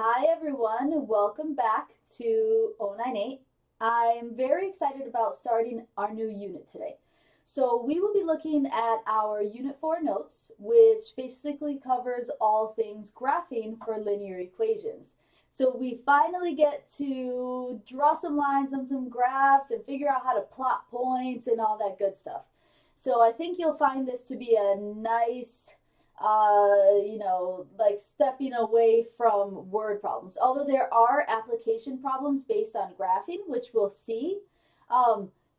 Hi everyone, welcome back to 098. I'm very excited about starting our new unit today. So we will be looking at our Unit 4 notes, which basically covers all things graphing for linear equations. So we finally get to draw some lines on some graphs and figure out how to plot points and all that good stuff. So I think you'll find this to be a nice like stepping away from word problems. Although there are application problems based on graphing, which we'll see,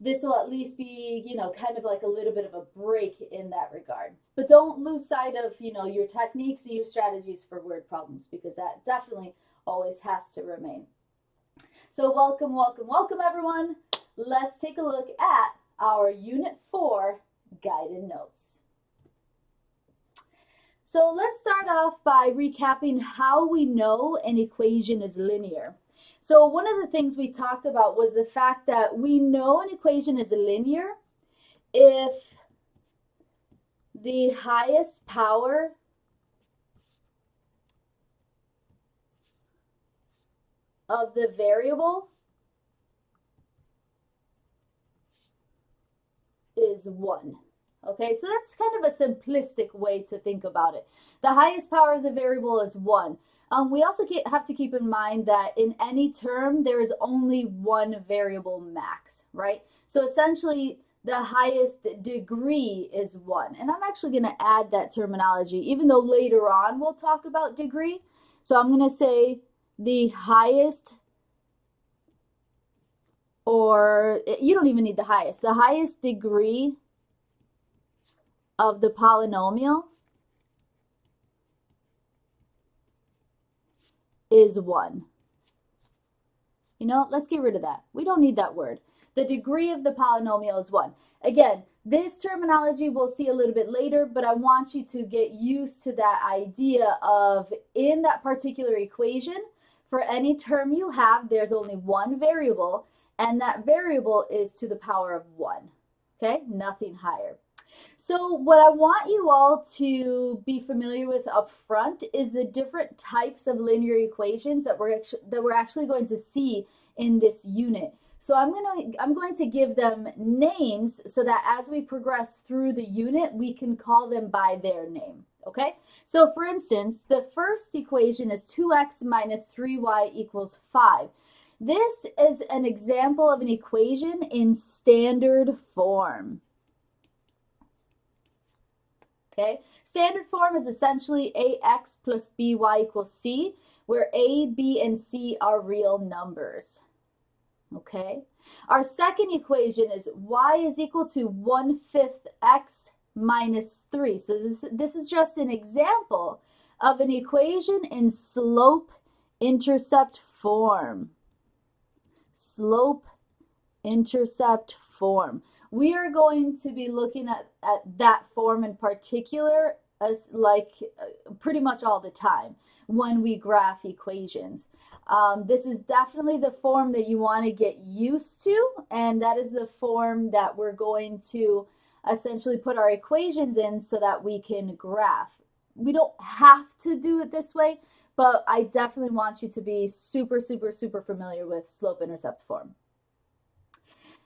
this will at least be, kind of like a little bit of a break in that regard. But don't lose sight of, your techniques and your strategies for word problems, because that definitely always has to remain. So welcome, welcome, welcome everyone. Let's take a look at our Unit 4 guided notes. So let's start off by recapping how we know an equation is linear. So one of the things we talked about was the fact that we know an equation is linear if the highest power of the variable is 1. Okay, so that's kind of a simplistic way to think about it. The highest power of the variable is 1. We also have to keep in mind that in any term, there is only one variable max, right? So essentially, the highest degree is 1. And I'm actually going to add that terminology, even though later on we'll talk about degree. So I'm going to say the highest, or you don't even need the highest degree of the polynomial is 1. Let's get rid of that. We don't need that word. The degree of the polynomial is 1. Again, this terminology we'll see a little bit later, but I want you to get used to that idea of, in that particular equation, for any term you have, there's only one variable, and that variable is to the power of 1. Okay, nothing higher. So what I want you all to be familiar with up front is the different types of linear equations that we're actually going to see in this unit. So I'm going to give them names so that as we progress through the unit, we can call them by their name. Okay? So for instance, the first equation is 2x minus 3y equals 5. This is an example of an equation in standard form. Okay, standard form is essentially ax plus by equals c, where a, b, and c are real numbers. Okay, our second equation is y is equal to 1/5 x minus 3. So this is just an example of an equation in slope-intercept form. Slope-intercept form. We are going to be looking at that form in particular as pretty much all the time when we graph equations. This is definitely the form that you want to get used to, and that is the form that we're going to essentially put our equations in so that we can graph. We don't have to do it this way, but I definitely want you to be super, super, super familiar with slope-intercept form.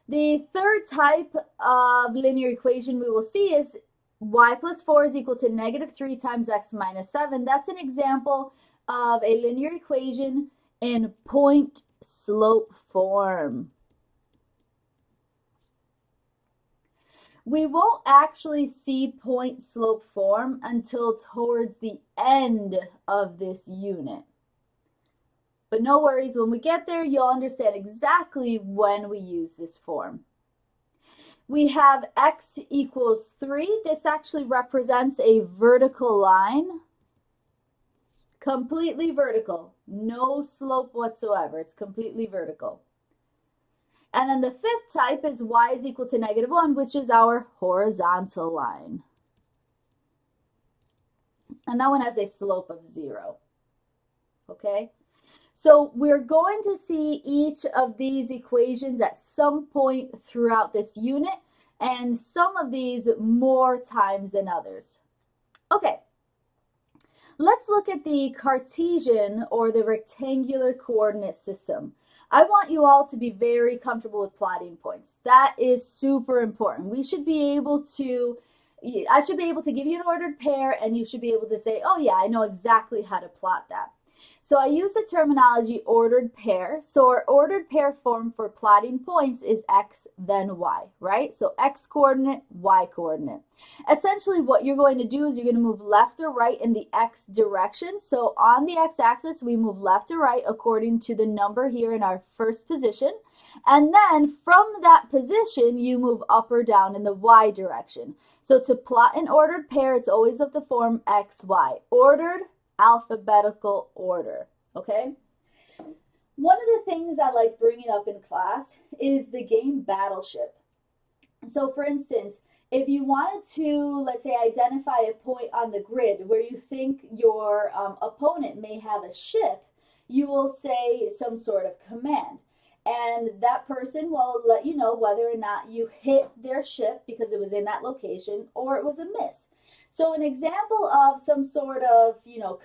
The third type of linear equation we will see is y plus 4 is equal to negative 3 times x minus 7. That's an example of a linear equation in point-slope form. We won't actually see point-slope form until towards the end of this unit. But no worries, when we get there, you'll understand exactly when we use this form. We have x equals 3. This actually represents a vertical line. Completely vertical. No slope whatsoever. It's completely vertical. And then the fifth type is y is equal to negative 1, which is our horizontal line. And that one has a slope of 0. Okay? So we're going to see each of these equations at some point throughout this unit, and some of these more times than others. Okay, Let's look at the Cartesian or the rectangular coordinate system. I want you all to be very comfortable with plotting points. That is super important. I should be able to give you an ordered pair and you should be able to say, oh yeah, I know exactly how to plot that. So I use the terminology ordered pair. So our ordered pair form for plotting points is x then y, right? So x coordinate, y coordinate. Essentially what you're going to do is you're going to move left or right in the x direction. So on the x-axis, we move left or right according to the number here in our first position. And then from that position, you move up or down in the y direction. So to plot an ordered pair, it's always of the form x, y. Ordered, alphabetical order, okay? One of the things I like bringing up in class is the game Battleship. So for instance, if you wanted to, let's say, identify a point on the grid where you think your opponent may have a ship, you will say some sort of command. And that person will let you know whether or not you hit their ship because it was in that location or it was a miss. So an example of some sort of,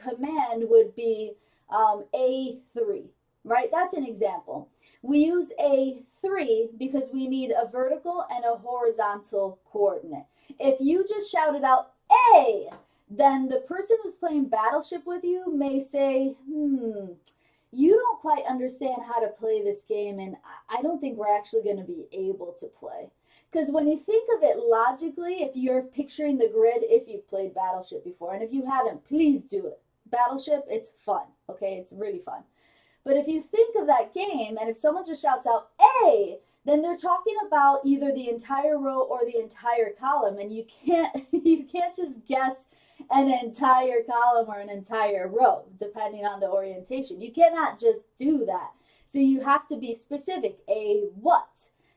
command would be A3, right? That's an example. We use A3 because we need a vertical and a horizontal coordinate. If you just shouted out A, then the person who's playing Battleship with you may say, you don't quite understand how to play this game, and I don't think we're actually going to be able to play. Because when you think of it logically, if you're picturing the grid, if you've played Battleship before, and if you haven't, please do it. Battleship, it's fun, okay? It's really fun. But if you think of that game, and if someone just shouts out A, then they're talking about either the entire row or the entire column, and you can't just guess an entire column or an entire row, depending on the orientation. You cannot just do that. So you have to be specific. A what?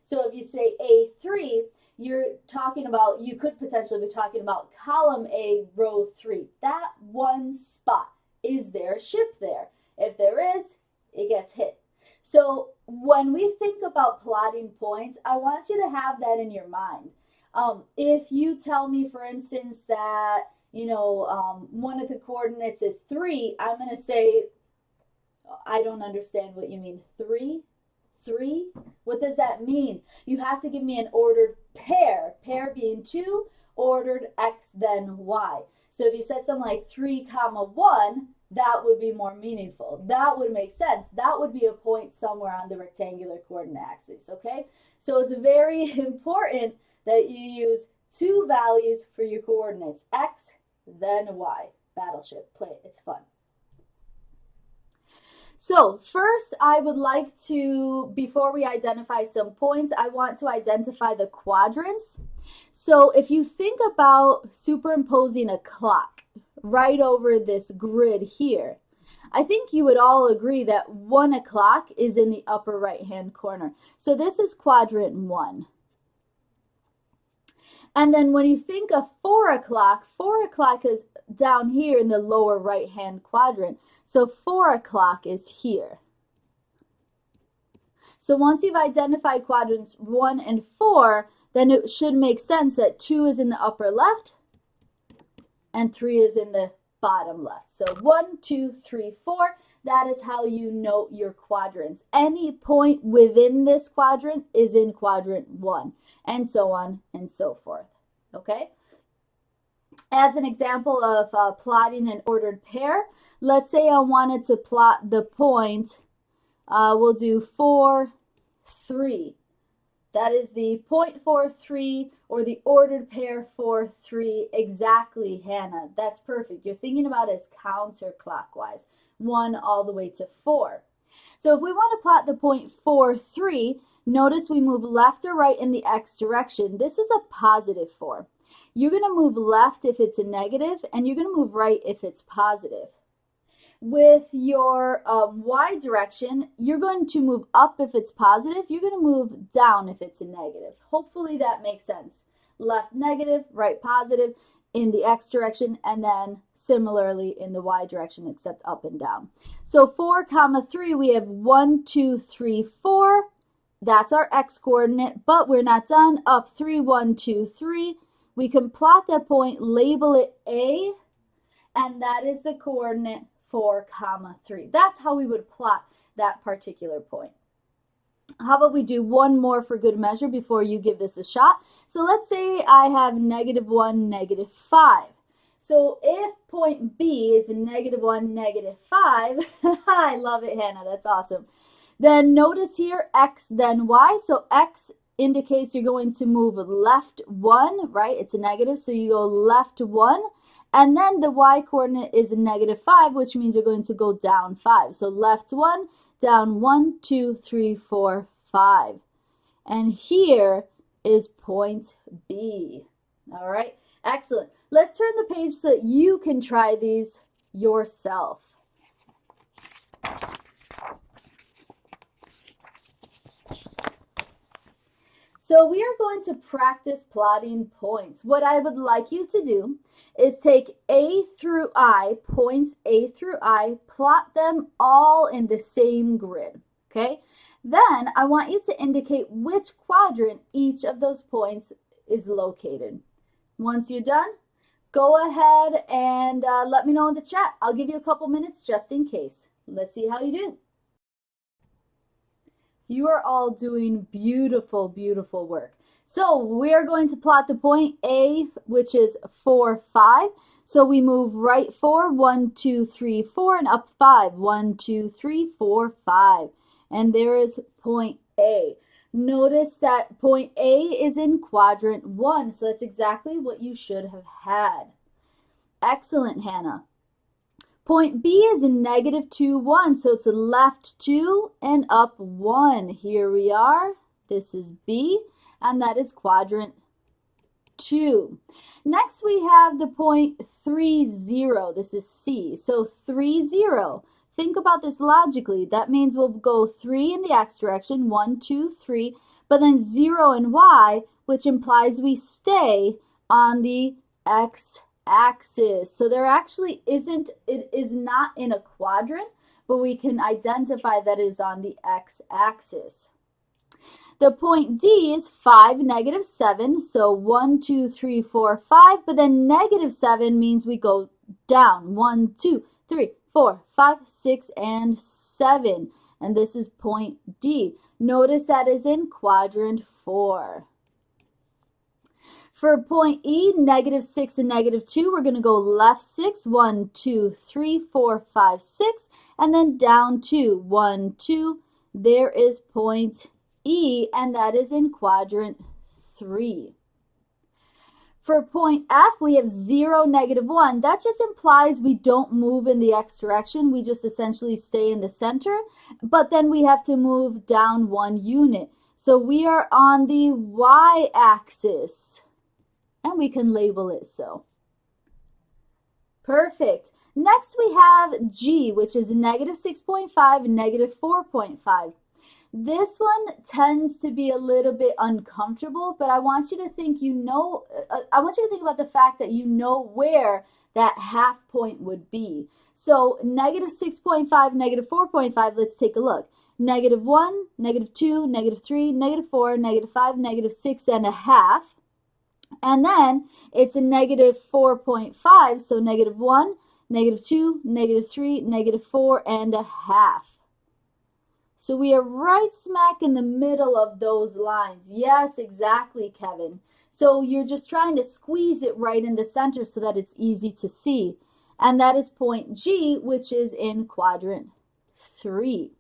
So if you say A3, you could potentially be talking about column A, row 3. That one spot. Is there a ship there? If there is, it gets hit. So when we think about plotting points, I want you to have that in your mind. If you tell me, for instance, that one of the coordinates is 3, I'm going to say, I don't understand what you mean. 3? What does that mean? You have to give me an ordered pair. Pair being 2, ordered x then y. So if you said something like 3, 1, that would be more meaningful. That would make sense. That would be a point somewhere on the rectangular coordinate axis, okay? So it's very important that you use 2 values for your coordinates, x then y. Battleship, play it, it's fun. So first, I would like to, before we identify some points, I want to identify the quadrants. So if you think about superimposing a clock right over this grid here, I think you would all agree that 1 o'clock is in the upper right-hand corner. So this is quadrant 1. And then when you think of 4 o'clock is down here in the lower right-hand quadrant. So 4 o'clock is here. So once you've identified quadrants 1 and 4, then it should make sense that 2 is in the upper left and 3 is in the bottom left. So 1, 2, 3, 4. That is how you note your quadrants. Any point within this quadrant is in quadrant 1, and so on and so forth. Okay? As an example of plotting an ordered pair, let's say I wanted to plot the point, we'll do 4, 3. That is the point 4, 3, or the ordered pair 4, 3. Exactly, Hannah. That's perfect. You're thinking about it as counterclockwise, 1 all the way to 4. So if we want to plot the point 4, 3, notice we move left or right in the x direction. This is a positive 4. You're going to move left if it's a negative, and you're going to move right if it's positive. With your y direction, you're going to move up if it's positive. You're going to move down if it's a negative. Hopefully that makes sense. Left negative, right positive in the x direction, and then similarly in the y direction, except up and down. So 4, 3, we have 1, 2, 3, 4. That's our x coordinate, but we're not done. Up 3, 1, 2, 3. We can plot that point, label it A, and that is the coordinate 4, 3. That's how we would plot that particular point. How about we do one more for good measure before you give this a shot? So let's say I have -1, -5. So if point B is -1, -5, I love it, Hannah, that's awesome. Then notice here X, then Y. So X indicates you're going to move left 1, right? It's a negative, so you go left 1. And then the Y coordinate is a -5, which means you're going to go down 5. So left 1, down 1, 2, 3, 4, 5. And here is point B. All right, excellent. Let's turn the page so that you can try these yourself. So we are going to practice plotting points. What I would like you to do is take A through I, points A through I, plot them all in the same grid, okay? Then I want you to indicate which quadrant each of those points is located. Once you're done, go ahead and let me know in the chat. I'll give you a couple minutes just in case. Let's see how you do. You are all doing beautiful, beautiful work. So we are going to plot the point A, which is 4, 5. So we move right 4, 1, 2, 3, 4, and up 5. 1, 2, 3, 4, 5. And there is point A. Notice that point A is in quadrant 1. So that's exactly what you should have had. Excellent, Hannah. Point B is in -2, 1, so it's left 2 and up 1. Here we are. This is B, and that is quadrant 2. Next, we have the point 3, 0. This is C. So 3, 0. Think about this logically. That means we'll go 3 in the X direction, 1, 2, 3, but then 0 in Y, which implies we stay on the X axis. So there actually isn't, it is not in a quadrant, but we can identify that it is on the X axis. The point D is 5, -7. So 1, 2, 3, 4, 5, but then -7 means we go down. 1, 2, 3, 4, 5, 6, and 7. And this is point D. Notice that is in quadrant 4. For point E, -6 and -2, we're going to go left 6, 1, 2, 3, 4, 5, 6, and then down 2, 1, 2. There is point E, and that is in quadrant 3. For point F, we have 0, -1. That just implies we don't move in the X direction. We just essentially stay in the center, but then we have to move down 1 unit. So we are on the Y axis. And we can label it so. Perfect. Next we have G, which is -6.5 and -4.5. This one tends to be a little bit uncomfortable, but I want you to think about the fact that you know where that half point would be. So -6.5, -4.5, let's take a look. -1, -2, -3, -4, -5, -6 and a half. And then it's a -4.5, so -1, -2, -3, -4 and a half. So we are right smack in the middle of those lines. Yes, exactly, Kevin. So you're just trying to squeeze it right in the center so that it's easy to see. And that is point G, which is in quadrant 3.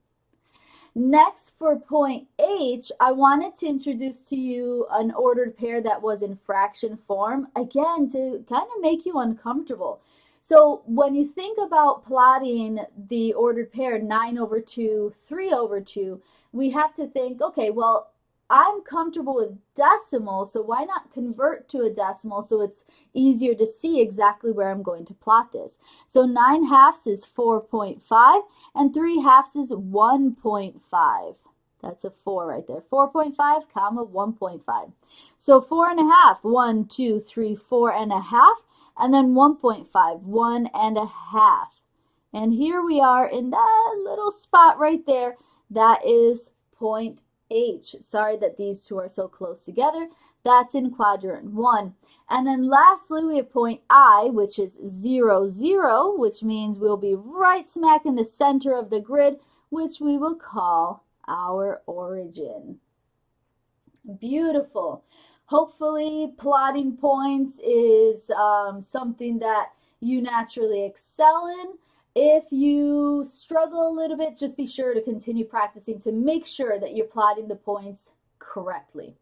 Next, for point H, I wanted to introduce to you an ordered pair that was in fraction form, again, to kind of make you uncomfortable. So when you think about plotting the ordered pair 9/2, 3/2, we have to think, okay, well, I'm comfortable with decimal, so why not convert to a decimal so it's easier to see exactly where I'm going to plot this. So 9/2 is 4.5 and 3/2 is 1.5. That's a 4 right there. 4.5, comma 1.5. So 4.5, 1, 2, 3, 4.5, and then 1.5, 1.5. And here we are in that little spot right there. That is point H. Sorry that these two are so close together. That's in quadrant 1. And then lastly, we have point I, which is 0, 0, which means we'll be right smack in the center of the grid, which we will call our origin. Beautiful. Hopefully, plotting points is something that you naturally excel in. If you struggle a little bit, just be sure to continue practicing to make sure that you're plotting the points correctly.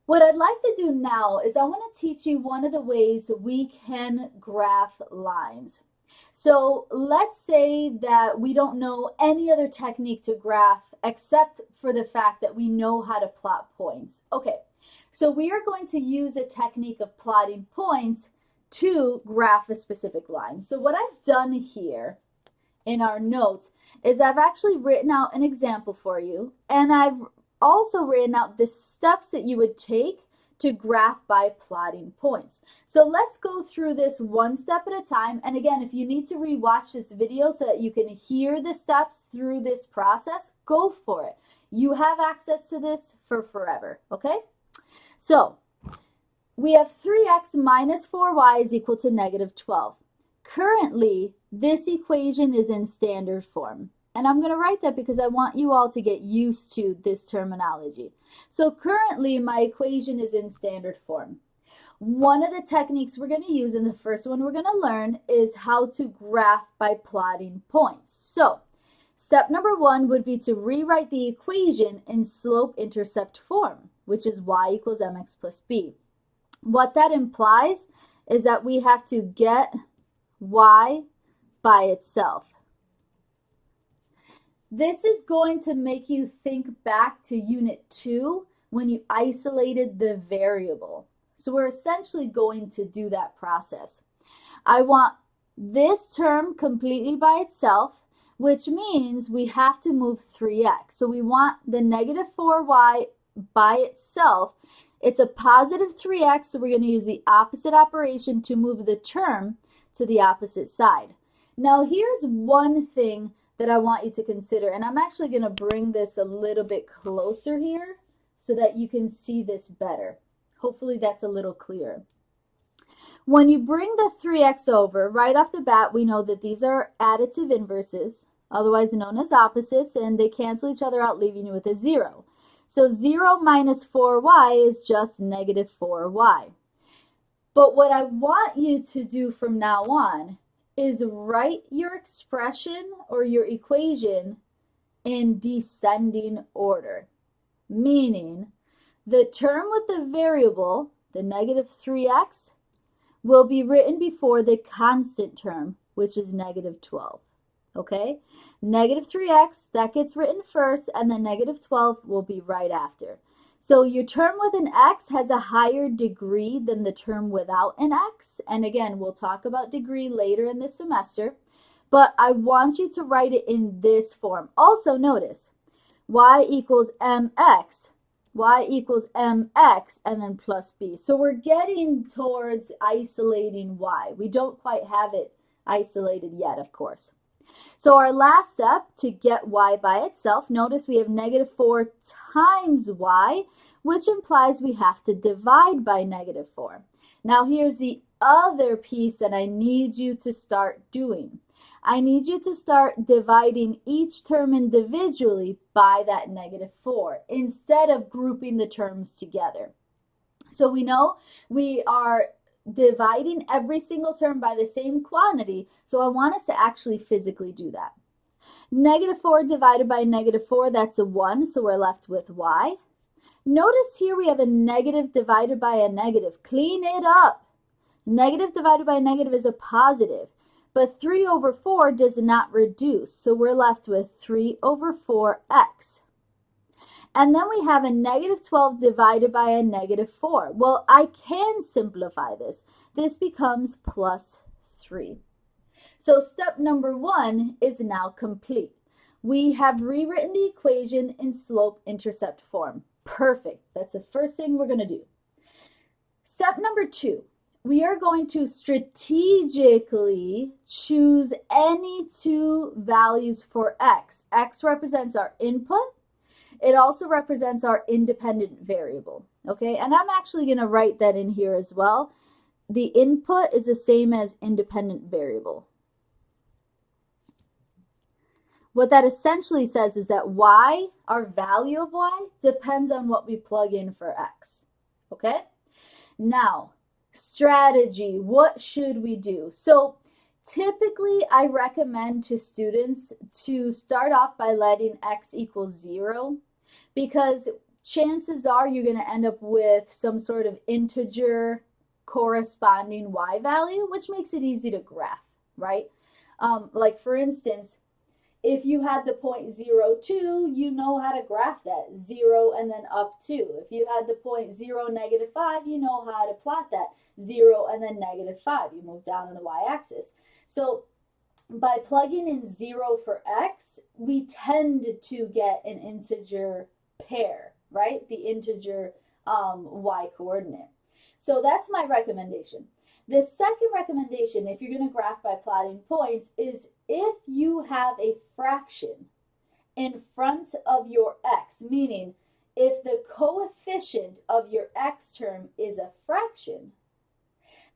What I'd like to do now is I want to teach you one of the ways we can graph lines. So let's say that we don't know any other technique to graph except for the fact that we know how to plot points. Okay, so we are going to use a technique of plotting points to graph a specific line. So what I've done here in our notes is I've actually written out an example for you, and I've also written out the steps that you would take to graph by plotting points. So let's go through this one step at a time. And again, if you need to rewatch this video so that you can hear the steps through this process, go for it. You have access to this for forever, okay? So we have 3x minus 4y is equal to negative 12. Currently, this equation is in standard form. And I'm going to write that because I want you all to get used to this terminology. So currently, my equation is in standard form. One of the techniques we're going to use, and the first one we're going to learn, is how to graph by plotting points. So step number one would be to rewrite the equation in slope-intercept form, which is y equals mx plus b. What that implies is that we have to get y by itself. This is going to make you think back to Unit 2 when you isolated the variable. So we're essentially going to do that process. I want this term completely by itself, which means we have to move 3x. So we want the negative 4y by itself. It's a positive 3x, so we're going to use the opposite operation to move the term to the opposite side. Now here's one thing that I want you to consider, and I'm actually going to bring this a little bit closer here so that you can see this better. Hopefully that's a little clearer. When you bring the 3x over, right off the bat, we know that these are additive inverses, otherwise known as opposites, and they cancel each other out, leaving you with a 0. So 0 minus 4y is just negative 4y. But what I want you to do from now on is write your expression or your equation in descending order, meaning the term with the variable, the negative 3x, will be written before the constant term, which is negative 12. Okay? Negative 3x, that gets written first, and then negative 12 will be right after. So your term with an x has a higher degree than the term without an x. And again, we'll talk about degree later in this semester. But I want you to write it in this form. Also notice, y equals mx, and then plus b. So we're getting towards isolating y. We don't quite have it isolated yet, of course. So our last step to get y by itself, notice we have negative 4 times y, which implies we have to divide by negative 4. Now here's the other piece that I need you to start doing. I need you to start dividing each term individually by that negative 4 instead of grouping the terms together. So we know we are dividing every single term by the same quantity, so I want us to actually physically do that. Negative 4 divided by negative 4, that's a 1, so we're left with y. Notice here we have a negative divided by a negative. Clean it up. Negative divided by a negative is a positive, but 3 over 4 does not reduce, so we're left with 3 over 4x. And then we have a negative 12 divided by a negative 4. Well, I can simplify this. This becomes plus 3. So step number 1 is now complete. We have rewritten the equation in slope-intercept form. Perfect. That's the first thing we're going to do. Step number 2. We are going to strategically choose any two values for x. X represents our input. It also represents our independent variable. Okay, and I'm actually going to write that in here as well. The input is the same as independent variable. What that essentially says is that y, our value of y, depends on what we plug in for x. Okay? Now, strategy, what should we do? So typically I recommend to students to start off by letting x equal 0, because chances are you're going to end up with some sort of integer corresponding y value, which makes it easy to graph, right? Like for instance, if you had the point 0, 2, you know how to graph that, 0 and then up 2. If you had the point 0, negative 5, you know how to plot that, 0 and then negative 5. You move down on the y-axis. So by plugging in 0 for x, we tend to get an integer pair, right? The integer y coordinate. So that's my recommendation. The second recommendation, if you're going to graph by plotting points, is if you have a fraction in front of your x, meaning if the coefficient of your x term is a fraction,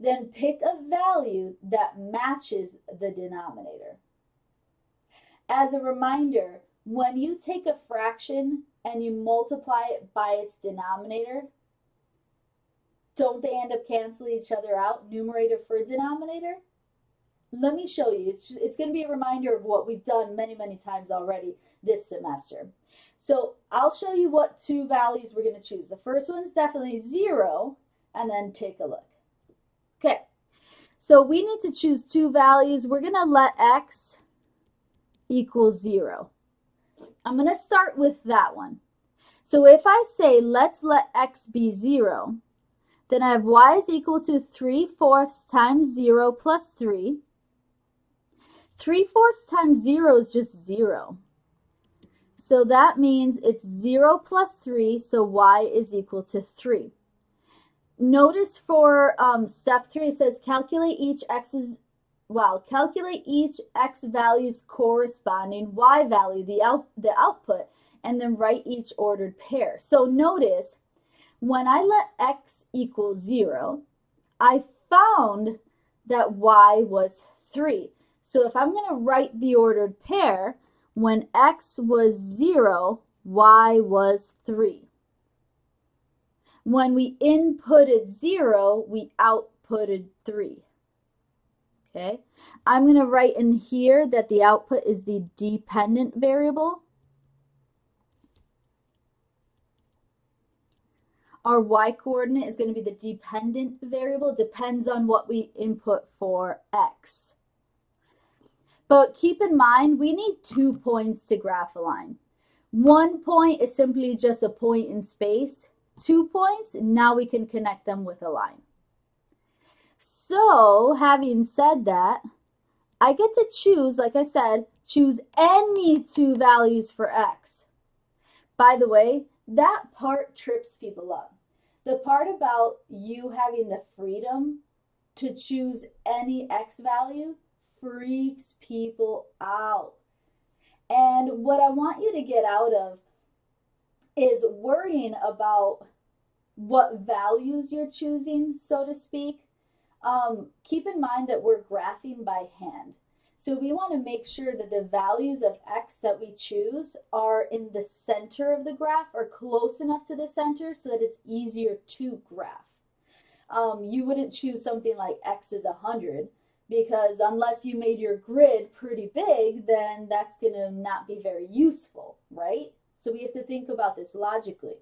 then pick a value that matches the denominator. As a reminder, when you take a fraction and you multiply it by its denominator, don't they end up canceling each other out, numerator for denominator? Let me show you. It's going to be a reminder of what we've done many, many times already this semester. So I'll show you what two values we're going to choose. The first one's definitely 0, and then take a look. Okay, so we need to choose two values. We're going to let x equal 0. I'm going to start with that one. So if I say let's let x be 0, then I have y is equal to 3/4 times 0 plus 3. 3/4 times 0 is just 0. So that means it's 0 plus 3, so y is equal to 3. Notice for step 3, it says calculate each x value's corresponding y value, the output, and then write each ordered pair. So notice, when I let x equal 0, I found that y was 3. So if I'm going to write the ordered pair, when x was 0, y was 3. When we inputted 0, we outputted 3. Okay, I'm going to write in here that the output is the dependent variable. Our y coordinate is going to be the dependent variable. It depends on what we input for x. But keep in mind, we need 2 points to graph a line. 1 point is simply just a point in space. 2 points, now we can connect them with a line. So, having said that, I get to choose, like I said, choose any two values for x. By the way, that part trips people up. The part about you having the freedom to choose any x value freaks people out. And what I want you to get out of is worrying about what values you're choosing, so to speak. Keep in mind that we're graphing by hand. So we want to make sure that the values of x that we choose are in the center of the graph or close enough to the center so that it's easier to graph. You wouldn't choose something like x is 100 because unless you made your grid pretty big, then that's going to not be very useful, right? So we have to think about this logically.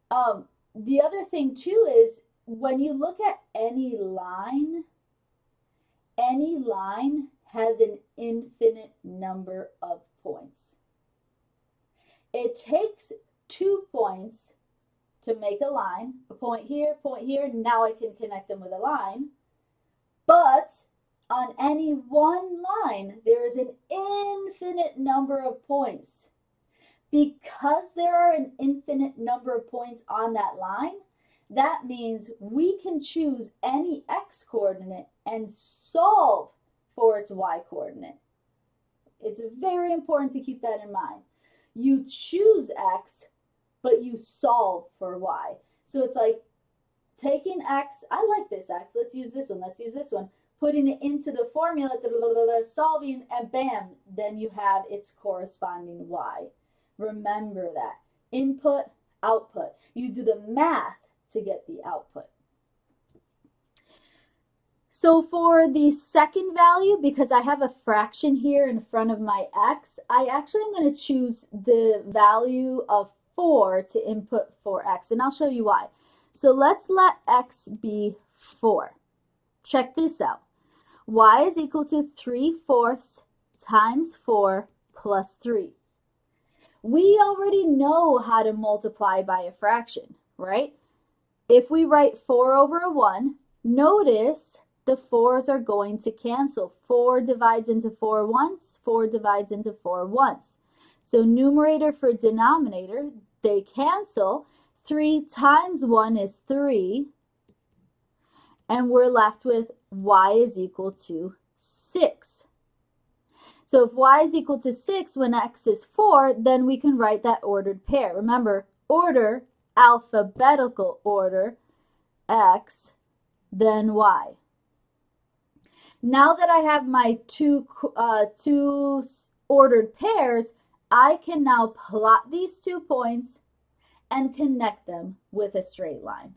The other thing too is when you look at any line has an infinite number of points. It takes 2 points to make a line, a point here, now I can connect them with a line. But on any one line, there is an infinite number of points. Because there are an infinite number of points on that line, that means we can choose any x coordinate and solve for its y coordinate. It's very important to keep that in mind. You choose x, but you solve for y. So it's like taking x, I like this x, let's use this one, putting it into the formula, solving, and bam, then you have its corresponding y. Remember that. Input, output. You do the math to get the output. So for the second value, because I have a fraction here in front of my x, I actually am going to choose the value of 4 to input for x, and I'll show you why. So let's let x be 4. Check this out. Y is equal to 3/4 times 4 plus 3. We already know how to multiply by a fraction, right? If we write 4 over a 1, notice the 4's are going to cancel. 4 divides into 4 once, 4 divides into 4 once. So numerator for denominator, they cancel. 3 times 1 is 3, and we're left with y is equal to 6. So if y is equal to 6 when x is 4, then we can write that ordered pair. Remember, order, alphabetical order, x, then y. Now that I have my two ordered pairs, I can now plot these 2 points and connect them with a straight line.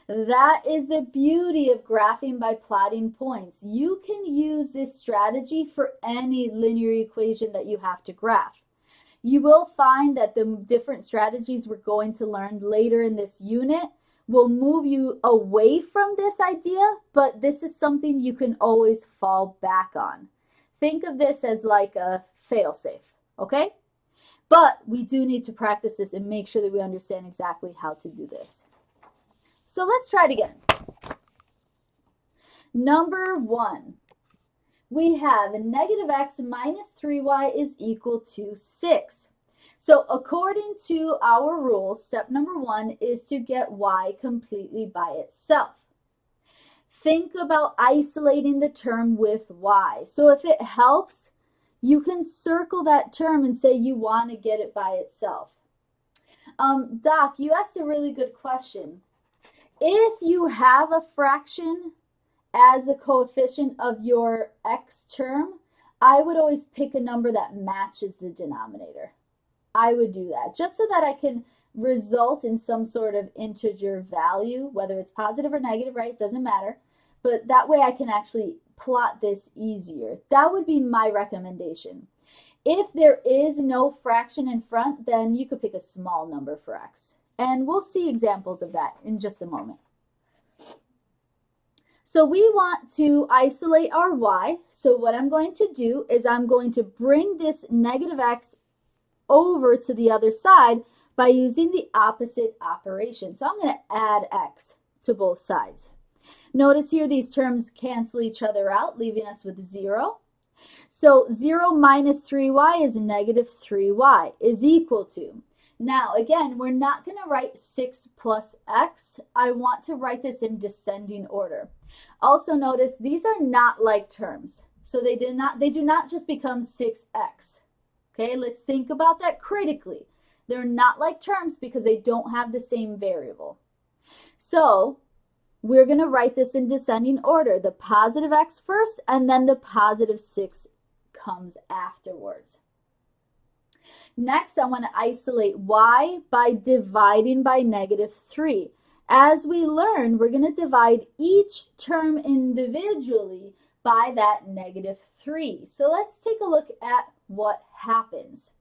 That is the beauty of graphing by plotting points. You can use this strategy for any linear equation that you have to graph. You will find that the different strategies we're going to learn later in this unit will move you away from this idea, but this is something you can always fall back on. Think of this as like a fail-safe, okay? But we do need to practice this and make sure that we understand exactly how to do this. So let's try it again. Number 1, we have negative x minus 3y is equal to 6. So according to our rules, step number 1 is to get y completely by itself. Think about isolating the term with y. So if it helps, you can circle that term and say you want to get it by itself. Doc, you asked a really good question. If you have a fraction as the coefficient of your x term, I would always pick a number that matches the denominator. I would do that just so that I can result in some sort of integer value, whether it's positive or negative, right? It doesn't matter. But that way I can actually plot this easier. That would be my recommendation. If there is no fraction in front, then you could pick a small number for x. And we'll see examples of that in just a moment. So we want to isolate our y. So what I'm going to do is I'm going to bring this negative x over to the other side by using the opposite operation. So I'm going to add x to both sides. Notice here these terms cancel each other out, leaving us with 0. So 0 minus 3y is negative 3y is equal to. Now, again, we're not going to write 6 plus x. I want to write this in descending order. Also notice these are not like terms. So they do not just become 6x. Okay, let's think about that critically. They're not like terms because they don't have the same variable. So we're going to write this in descending order. The positive x first, and then the positive 6 comes afterwards. Next, I want to isolate y by dividing by negative 3. As we learn, we're going to divide each term individually by that negative 3. So let's take a look at what happens.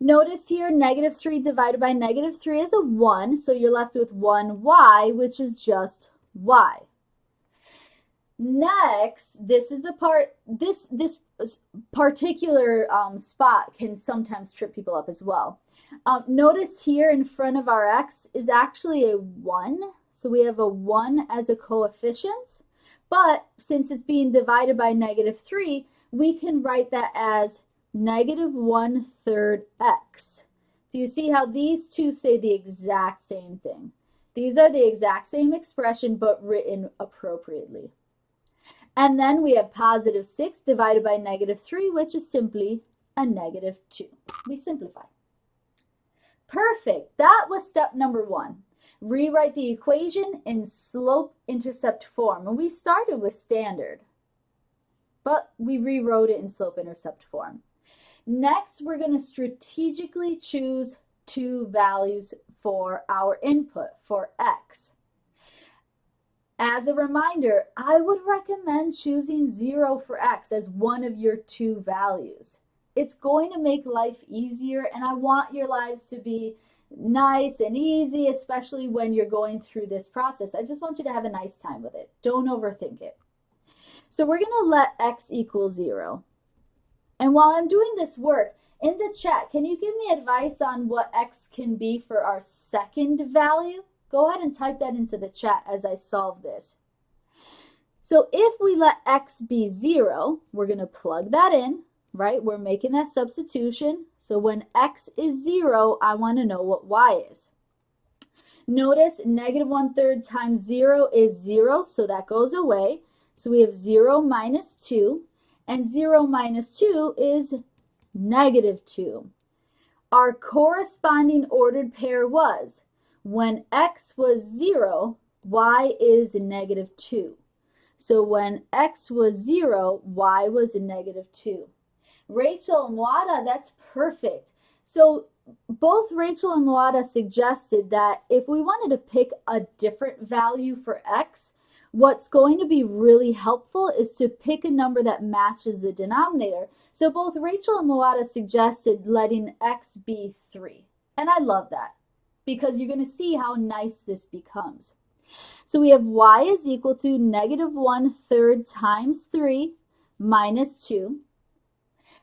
Notice here, negative 3 divided by negative 3 is a 1, so you're left with 1y, which is just y. Next, this is the part, this particular spot can sometimes trip people up as well. Notice here in front of our x is actually a 1, so we have a 1 as a coefficient, but since it's being divided by negative 3, we can write that as negative 1/3 x. Do you see how these two say the exact same thing? These are the exact same expression, but written appropriately. And then we have positive 6 divided by negative 3, which is simply a negative 2. We simplify. Perfect. That was step number 1. Rewrite the equation in slope-intercept form. And we started with standard, but we rewrote it in slope-intercept form. Next, we're going to strategically choose two values for our input for x. As a reminder, I would recommend choosing 0 for x as one of your two values. It's going to make life easier, and I want your lives to be nice and easy, especially when you're going through this process. I just want you to have a nice time with it. Don't overthink it. So we're going to let x equal 0. And while I'm doing this work, in the chat, can you give me advice on what x can be for our second value? Go ahead and type that into the chat as I solve this. So if we let x be 0, we're going to plug that in, right? We're making that substitution. So when x is 0, I want to know what y is. Notice negative 1/3 times 0 is 0, so that goes away. So we have 0 minus 2, and 0 minus 2 is negative 2. Our corresponding ordered pair was, when x was 0, y is negative 2. So when x was 0, y was negative 2. Rachel and Wada, that's perfect. So both Rachel and Wada suggested that if we wanted to pick a different value for x, what's going to be really helpful is to pick a number that matches the denominator. So both Rachel and Wada suggested letting x be 3. And I love that, because you're going to see how nice this becomes. So we have y is equal to negative 1/3 times 3 minus 2.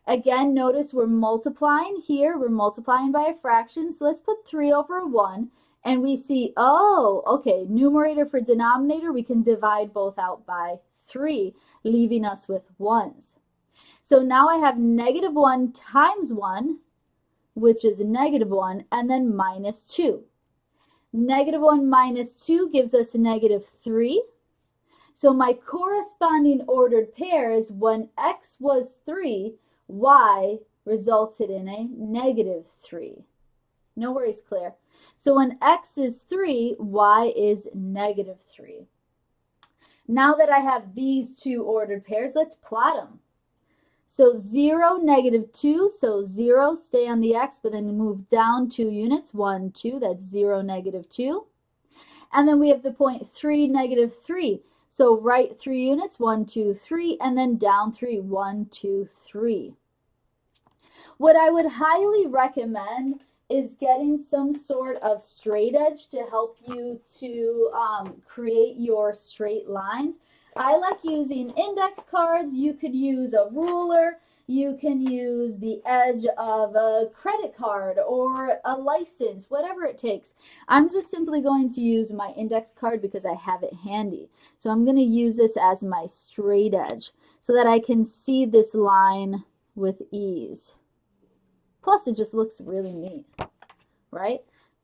Again, notice we're multiplying here. We're multiplying by a fraction. So let's put 3 over 1. And we see, oh, okay, numerator for denominator, we can divide both out by 3, leaving us with 1s. So now I have negative 1 times 1, which is negative 1, and then minus 2. Negative 1 minus 2 gives us negative 3. So my corresponding ordered pair is when x was 3, y resulted in a negative 3. No worries, Claire. So when x is 3, y is negative 3. Now that I have these two ordered pairs, let's plot them. So 0, negative 2, so 0, stay on the x, but then move down 2 units, 1, 2, that's 0, negative 2. And then we have the point 3, negative 3. So right 3 units, 1, 2, 3, and then down 3, 1, 2, 3. What I would highly recommend is getting some sort of straight edge to help you to create your straight lines. I like using index cards. You could use a ruler. You can use the edge of a credit card or a license, whatever it takes. I'm just simply going to use my index card because I have it handy. So I'm going to use this as my straight edge so that I can see this line with ease. Plus, it just looks really neat, right?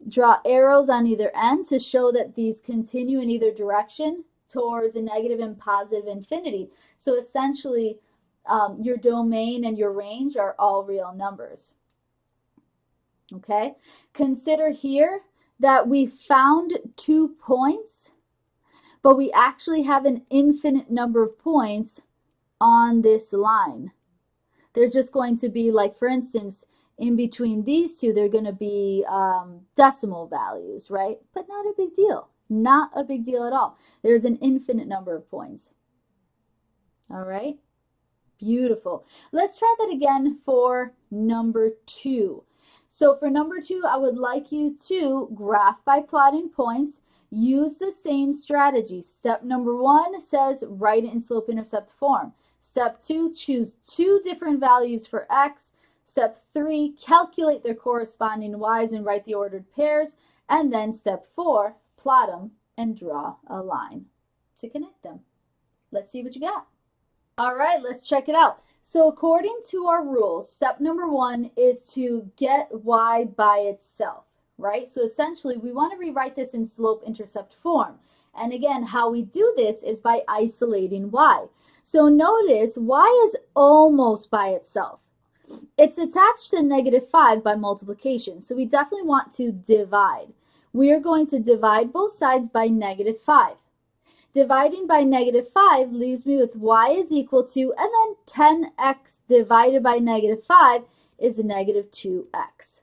Draw arrows on either end to show that these continue in either direction towards a negative and positive infinity. So essentially, your domain and your range are all real numbers. Okay? Consider here that we found 2 points, but we actually have an infinite number of points on this line. They're just going to be, like, for instance, in between these two, they're going to be decimal values, right? But not a big deal. Not a big deal at all. There's an infinite number of points. All right? Beautiful. Let's try that again for number 2. So for number 2, I would like you to graph by plotting points. Use the same strategy. Step number 1 says write it in slope-intercept form. Step 2, choose 2 different values for x. Step 3, calculate their corresponding y's and write the ordered pairs. And then step 4, plot them and draw a line to connect them. Let's see what you got. All right, let's check it out. So according to our rules, step number 1 is to get y by itself, right? So essentially, we want to rewrite this in slope-intercept form. And again, how we do this is by isolating y. So notice y is almost by itself. It's attached to negative 5 by multiplication, so we definitely want to divide. we are going to divide both sides by -5. Dividing by -5 leaves me with y is equal to, and then 10x divided by -5 is -2x.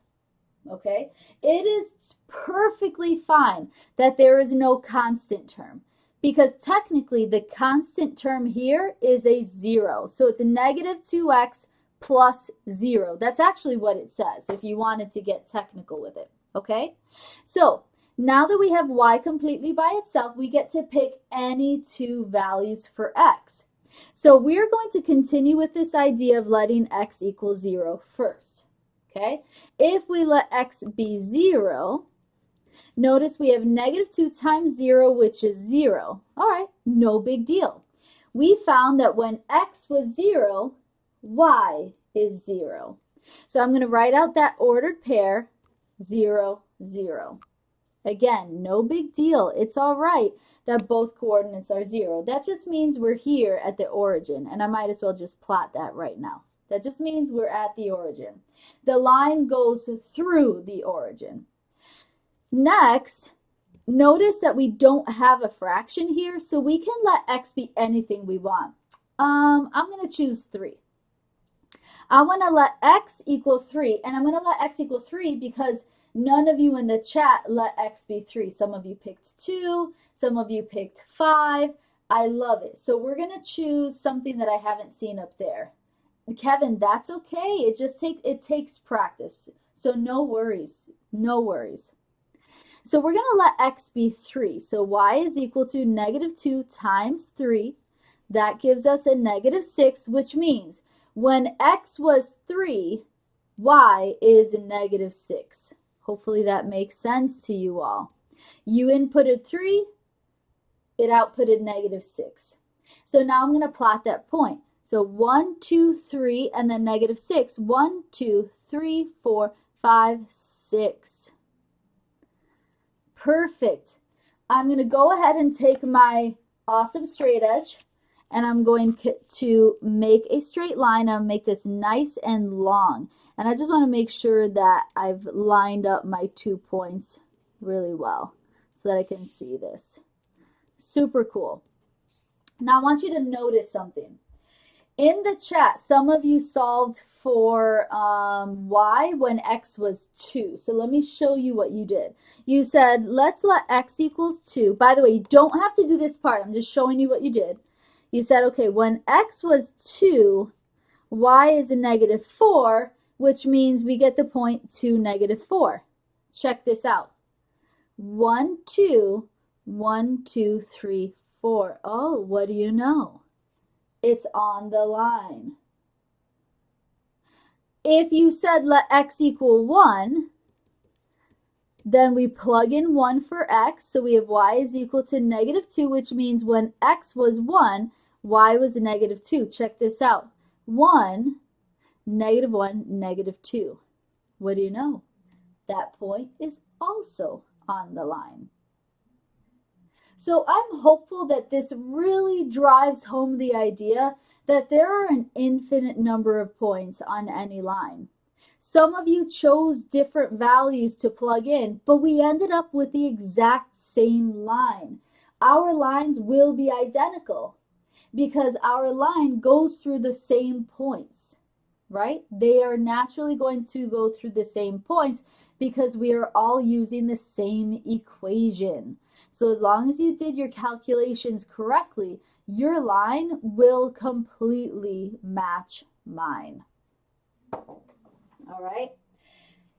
Okay? It is perfectly fine that there is no constant term, because technically the constant term here is a 0. So it's a -2x plus 0. That's actually what it says if you wanted to get technical with it. Okay? So now that we have y completely by itself, we get to pick any two values for x. So we're going to continue with this idea of letting x equal 0 first. Okay? If we let x be 0, notice we have -2 times 0, which is 0. All right, no big deal. We found that when x was 0, y is 0. So I'm going to write out that ordered pair, 0, 0. Again, no big deal. It's all right that both coordinates are 0. That just means we're here at the origin, and I might as well just plot that right now. That just means we're at the origin. The line goes through the origin. Next, notice that we don't have a fraction here, so we can let x be anything we want. I'm going to choose 3. I want to let x equal 3, and I'm going to let x equal 3 because none of you in the chat let x be 3. Some of you picked 2, some of you picked 5. I love it. So we're going to choose something that I haven't seen up there. Kevin, that's okay. It takes practice. So no worries. No worries. So we're going to let x be 3. So y is equal to -2 times 3. That gives us a -6, which means when x was 3, y is a -6. Hopefully that makes sense to you all. You inputted 3, it outputted -6. So now I'm going to plot that point. So 1, 2, 3, and then -6. 1, 2, 3, 4, 5, 6. Perfect. I'm going to go ahead and take my awesome straight edge, and I'm going to make a straight line. I'll make this nice and long. And I just want to make sure that I've lined up my 2 points really well so that I can see this. Super cool. Now I want you to notice something. In the chat, some of you solved for y when x was 2. So let me show you what you did. You said, let's let x equals 2. By the way, you don't have to do this part. I'm just showing you what you did. You said, okay, when x was 2, y is a -4, which means we get the point 2, -4. Check this out. 1, 2, 1, 2, 3, 4. Oh, what do you know? It's on the line. If you said let x equal 1, then we plug in 1 for x. So we have y is equal to -2, which means when x was 1, y was a -2. Check this out. 1, -1, -2. What do you know? That point is also on the line. So I'm hopeful that this really drives home the idea that there are an infinite number of points on any line. Some of you chose different values to plug in, but we ended up with the exact same line. Our lines will be identical because our line goes through the same points, right? They are naturally going to go through the same points because we are all using the same equation. So as long as you did your calculations correctly, your line will completely match mine. All right?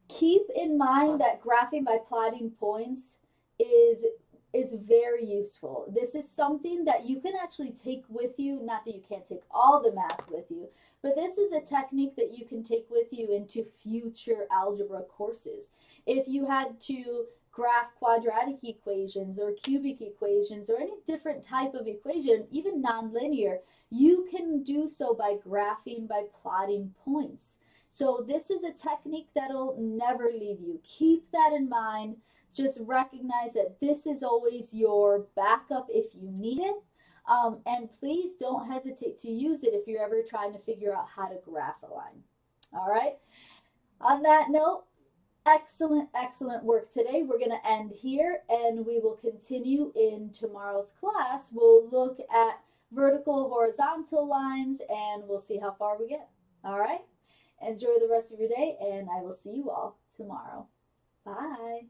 Keep in mind that graphing by plotting points is very useful. This is something that you can actually take with you, not that you can't take all the math with you, but this is a technique that you can take with you into future algebra courses. If you had to graph quadratic equations or cubic equations or any different type of equation, even nonlinear, you can do so by graphing, by plotting points. So this is a technique that'll never leave you. Keep that in mind. Just recognize that this is always your backup if you need it. And please don't hesitate to use it if you're ever trying to figure out how to graph a line. All right. On that note, Excellent, excellent work today. We're going to end here and we will continue in tomorrow's class. We'll look at vertical, horizontal lines, and we'll see how far we get. All right? Enjoy the rest of your day, and I will see you all tomorrow. Bye.